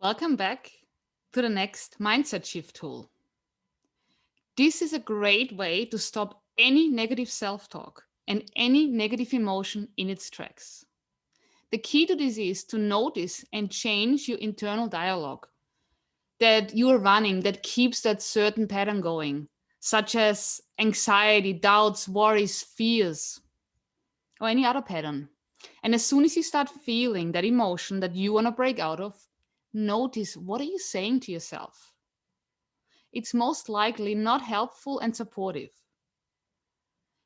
Welcome back to the next mindset shift tool. This is a great way to stop any negative self talk and any negative emotion in its tracks. The key to this is to notice and change your internal dialogue that you are running that keeps that certain pattern going, such as anxiety, doubts, worries, fears, or any other pattern. And as soon as you start feeling that emotion that you want to break out of, notice what are you saying to yourself? It's most likely not helpful and supportive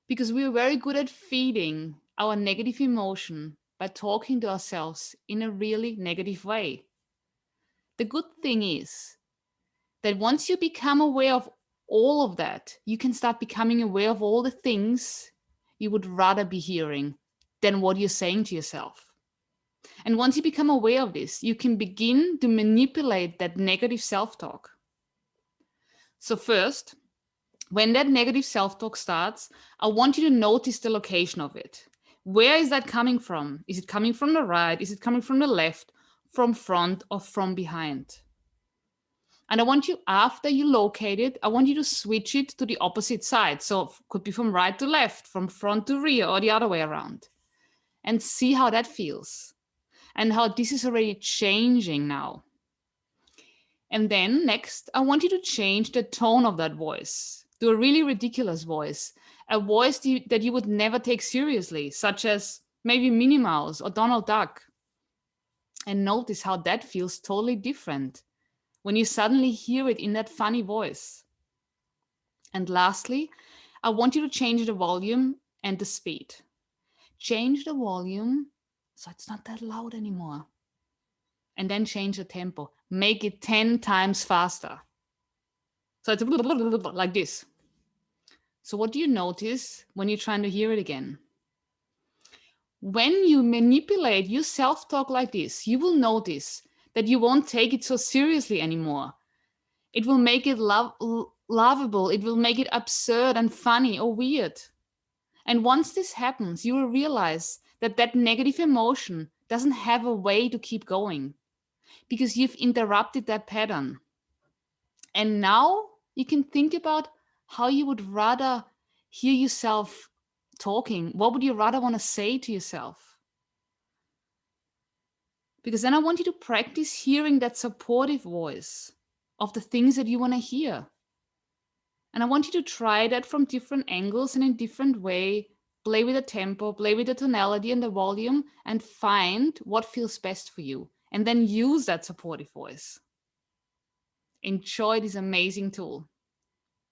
because we're very good at feeding our negative emotion by talking to ourselves in a really negative way. The good thing is that once you become aware of all of that, you can start becoming aware of all the things you would rather be hearing than what you're saying to yourself. And once you become aware of this, you can begin to manipulate that negative self talk. So, first, when that negative self talk starts, I want you to notice the location of it. Where is that coming from? Is it coming from the right? Is it coming from the left, from front, or from behind? And I want you, after you locate it, I want you to switch it to the opposite side. So it could be from right to left, from front to rear, or the other way around. And see how that feels and how this is already changing now. And then next, I want you to change the tone of that voice to a really ridiculous voice, a voice that you would never take seriously, such as maybe Minnie Mouse or Donald Duck. And notice how that feels totally different when you suddenly hear it in that funny voice. And lastly, I want you to change the volume and the speed. Change the volume so it's not that loud anymore. And then change the tempo. Make it 10 times faster. So it's like this. So what do you notice when you're trying to hear it again? When you manipulate your self-talk like this, you will notice that you won't take it so seriously anymore. It will make it lovable. It will make it absurd and funny or weird. And once this happens, you will realize that that negative emotion doesn't have a way to keep going because you've interrupted that pattern. And now you can think about how you would rather hear yourself talking. What would you rather want to say to yourself? Because then I want you to practice hearing that supportive voice of the things that you want to hear. And I want you to try that from different angles and in different way. Play with the tempo, play with the tonality and the volume, and find what feels best for you. And then use that supportive voice. Enjoy this amazing tool.